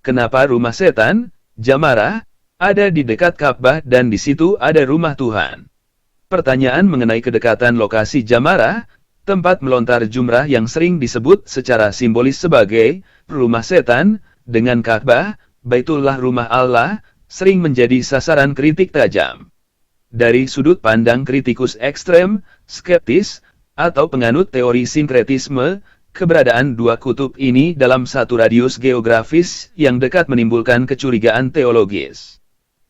kenapa rumah setan, Jamarah, ada di dekat Ka'bah dan di situ ada rumah Tuhan? Pertanyaan mengenai kedekatan lokasi Jamarah, tempat melontar jumrah yang sering disebut secara simbolis sebagai rumah setan, dengan Ka'bah, Baitullah rumah Allah, sering menjadi sasaran kritik tajam. Dari sudut pandang kritikus ekstrem, skeptis, atau penganut teori sinkretisme, keberadaan dua kutub ini dalam satu radius geografis yang dekat menimbulkan kecurigaan teologis.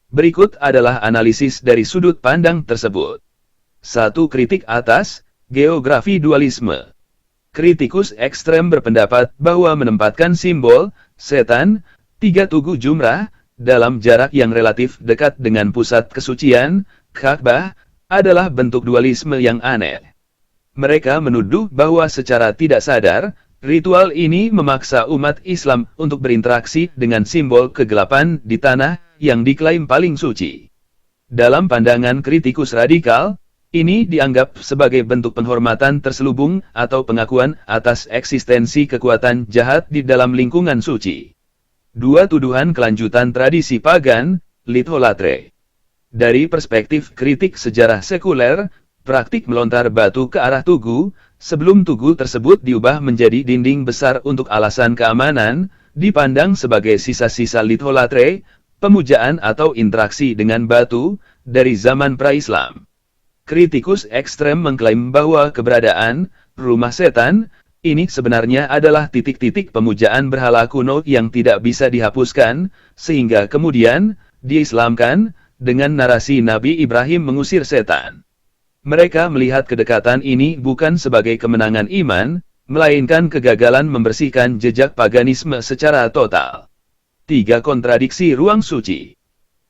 Berikut adalah analisis dari sudut pandang tersebut. 1. Kritik atas geografi dualisme. Kritikus ekstrem berpendapat bahwa menempatkan simbol setan, 3 tugu jumrah, dalam jarak yang relatif dekat dengan pusat kesucian, Ka'bah, adalah bentuk dualisme yang aneh. Mereka menuduh bahwa secara tidak sadar, ritual ini memaksa umat Islam untuk berinteraksi dengan simbol kegelapan di tanah yang diklaim paling suci. Dalam pandangan kritikus radikal, ini dianggap sebagai bentuk penghormatan terselubung atau pengakuan atas eksistensi kekuatan jahat di dalam lingkungan suci. 2. Tuduhan kelanjutan tradisi pagan, litholatre. Dari perspektif kritik sejarah sekuler, praktik melontar batu ke arah tugu, sebelum tugu tersebut diubah menjadi dinding besar untuk alasan keamanan, dipandang sebagai sisa-sisa litholatre, pemujaan atau interaksi dengan batu, dari zaman pra-Islam. Kritikus ekstrem mengklaim bahwa keberadaan rumah setan ini sebenarnya adalah titik-titik pemujaan berhala kuno yang tidak bisa dihapuskan, sehingga kemudian diislamkan dengan narasi Nabi Ibrahim mengusir setan. Mereka melihat kedekatan ini bukan sebagai kemenangan iman, melainkan kegagalan membersihkan jejak paganisme secara total. 3. Kontradiksi ruang suci.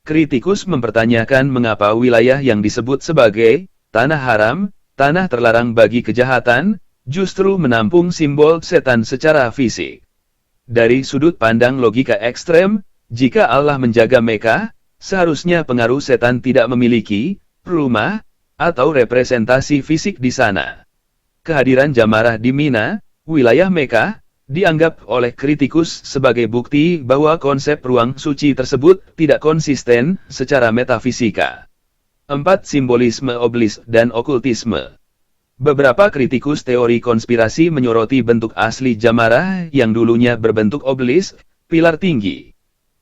Kritikus mempertanyakan mengapa wilayah yang disebut sebagai tanah haram, tanah terlarang bagi kejahatan, justru menampung simbol setan secara fisik. Dari sudut pandang logika ekstrem, jika Allah menjaga Mekah, seharusnya pengaruh setan tidak memiliki rumah atau representasi fisik di sana. Kehadiran Jamarah di Mina, wilayah Mekah, dianggap oleh kritikus sebagai bukti bahwa konsep ruang suci tersebut tidak konsisten secara metafisika. 4. Simbolisme obelisk dan okultisme. Beberapa kritikus teori konspirasi menyoroti bentuk asli Jamarah yang dulunya berbentuk obelisk, pilar tinggi.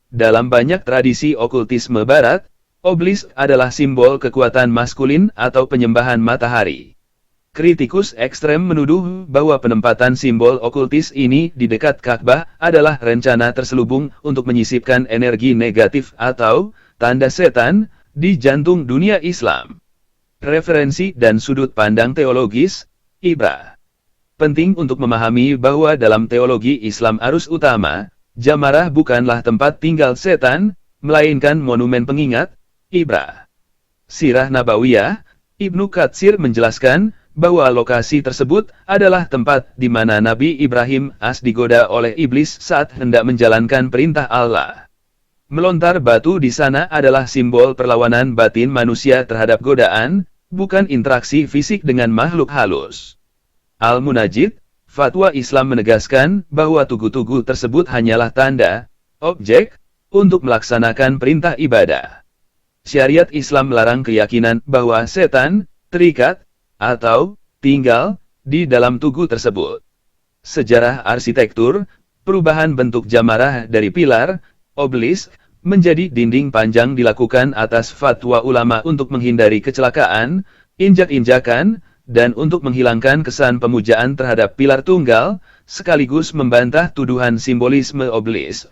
Dalam banyak tradisi okultisme barat, obelisk adalah simbol kekuatan maskulin atau penyembahan matahari. Kritikus ekstrem menuduh bahwa penempatan simbol okultis ini di dekat Ka'bah adalah rencana terselubung untuk menyisipkan energi negatif atau tanda setan di jantung dunia Islam. Referensi dan sudut pandang teologis, Ibrah. Penting untuk memahami bahwa dalam teologi Islam arus utama, Jamarah bukanlah tempat tinggal setan, melainkan monumen pengingat, Ibrah. Sirah Nabawiyah, Ibnu Katsir menjelaskan bahwa lokasi tersebut adalah tempat di mana Nabi Ibrahim as digoda oleh iblis saat hendak menjalankan perintah Allah. Melontar batu di sana adalah simbol perlawanan batin manusia terhadap godaan, bukan interaksi fisik dengan makhluk halus. Al-Munajjid, fatwa Islam menegaskan bahwa tugu-tugu tersebut hanyalah tanda, objek, untuk melaksanakan perintah ibadah. Syariat Islam melarang keyakinan bahwa setan terikat atau tinggal di dalam tugu tersebut. Sejarah arsitektur, perubahan bentuk Jamarah dari pilar, obelisk, menjadi dinding panjang dilakukan atas fatwa ulama untuk menghindari kecelakaan, injak-injakan, dan untuk menghilangkan kesan pemujaan terhadap pilar tunggal, sekaligus membantah tuduhan simbolisme obelisk.